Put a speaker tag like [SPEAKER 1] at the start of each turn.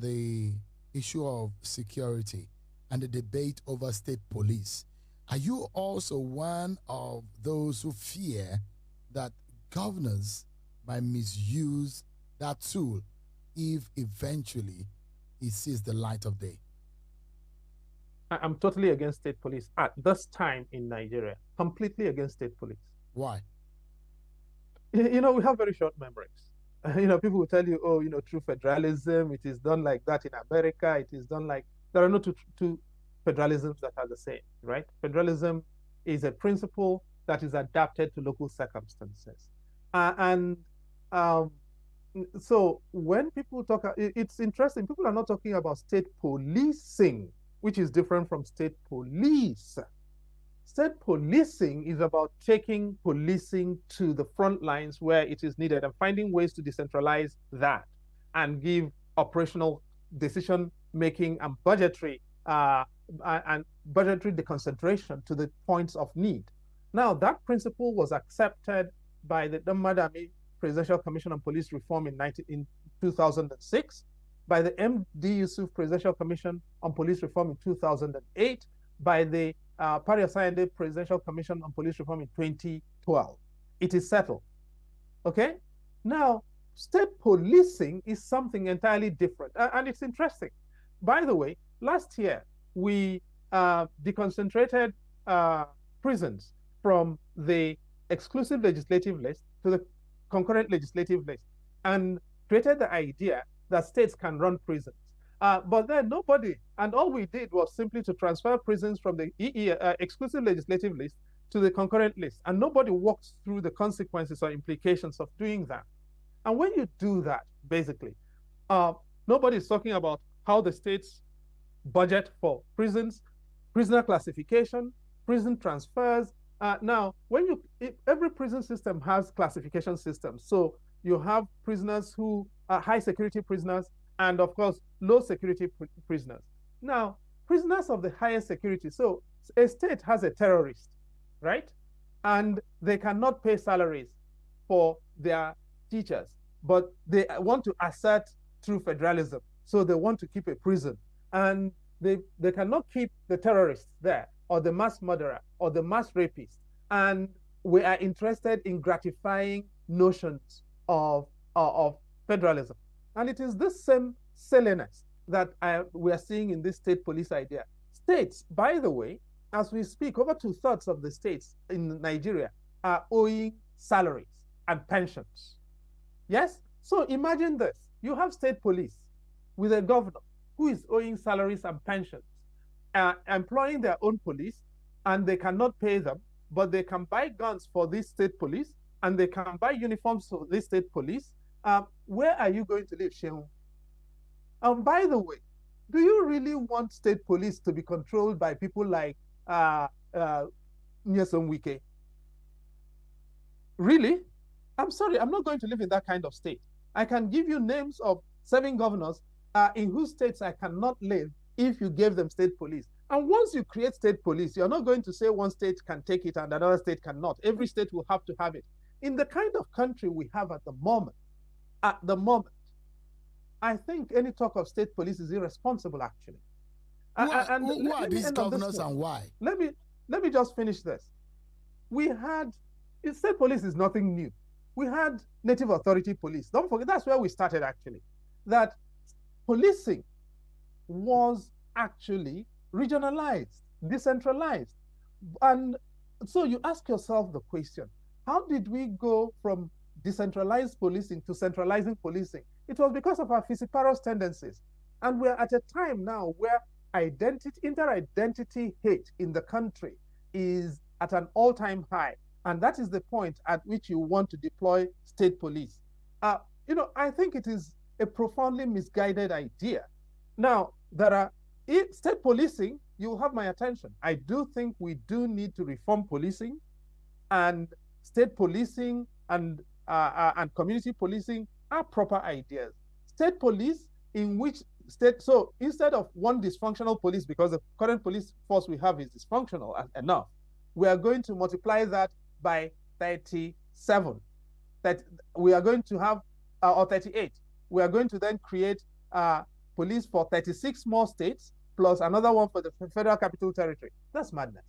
[SPEAKER 1] the issue of security and the debate over state police, are you also one of those who fear that governors might misuse that tool if eventually it sees the light of day?
[SPEAKER 2] I'm totally against state police at this time in Nigeria, completely against state police.
[SPEAKER 1] Why?
[SPEAKER 2] We have very short memories. People will tell you, oh, true federalism, it is done like that in America, it is done like, there are no two federalisms that are the same, right? Federalism is a principle that is adapted to local circumstances. And so when people talk, it's interesting, people are not talking about state policing, which is different from state police. State policing is about taking policing to the front lines where it is needed and finding ways to decentralize that and give operational decision making and budgetary deconcentration to the points of need. Now, that principle was accepted by the Madami Presidential Commission on Police Reform in 2006, by the M.D. Yusuf Presidential Commission on Police Reform in 2008, by the Pari Asayande Presidential Commission on Police Reform in 2012. It is settled. Okay? Now, state policing is something entirely different. And it's interesting. By the way, last year, we deconcentrated prisons from the exclusive legislative list to the concurrent legislative list and created the idea that states can run prisons. But then nobody, and all we did was simply to transfer prisons from the exclusive legislative list to the concurrent list. And nobody walked through the consequences or implications of doing that. And when you do that, basically, nobody is talking about how the states budget for prisons, prisoner classification, prison transfers. Now, every prison system has classification systems. So you have prisoners who are high security prisoners, and of course, low security prisoners. Now, prisoners of the highest security, so a state has a terrorist, right? And they cannot pay salaries for their teachers, but they want to assert true federalism. So they want to keep a prison. And they cannot keep the terrorists there, or the mass murderer, or the mass rapist. And we are interested in gratifying notions of federalism. And it is this same silliness that we are seeing in this state police idea. States, by the way, as we speak, over 2/3 of the states in Nigeria are owing salaries and pensions. Yes? So imagine this. You have state police with a governor who is owing salaries and pensions, employing their own police, and they cannot pay them, but they can buy guns for this state police, and they can buy uniforms for this state police. Where are you going to live, Shehu? By the way, do you really want state police to be controlled by people like Nyesom Wike? Really? I'm sorry, I'm not going to live in that kind of state. I can give you names of 7 governors in whose states I cannot live if you gave them state police. And once you create state police, you're not going to say one state can take it and another state cannot. Every state will have to have it. In the kind of country we have at the moment, I think any talk of state police is irresponsible, actually.
[SPEAKER 1] Who are these governors and why?
[SPEAKER 2] Let me just finish this. State police is nothing new. We had native authority police. Don't forget, that's where we started, actually. That policing was actually regionalized, decentralized. And so you ask yourself the question, how did we go from decentralized policing to centralizing policing? It was because of our vociferous tendencies. And we're at a time now where inter-identity hate in the country is at an all-time high. And that is the point at which you want to deploy state police. I think it is a profoundly misguided idea. Now, state policing, you'll have my attention. I do think we do need to reform policing, and state policing and community policing are proper ideas. State police so instead of one dysfunctional police, because the current police force we have is dysfunctional enough, we are going to multiply that by 37. That we are going to have, or 38. We are going to then create police for 36 more states, plus another one for the Federal Capital Territory. That's madness.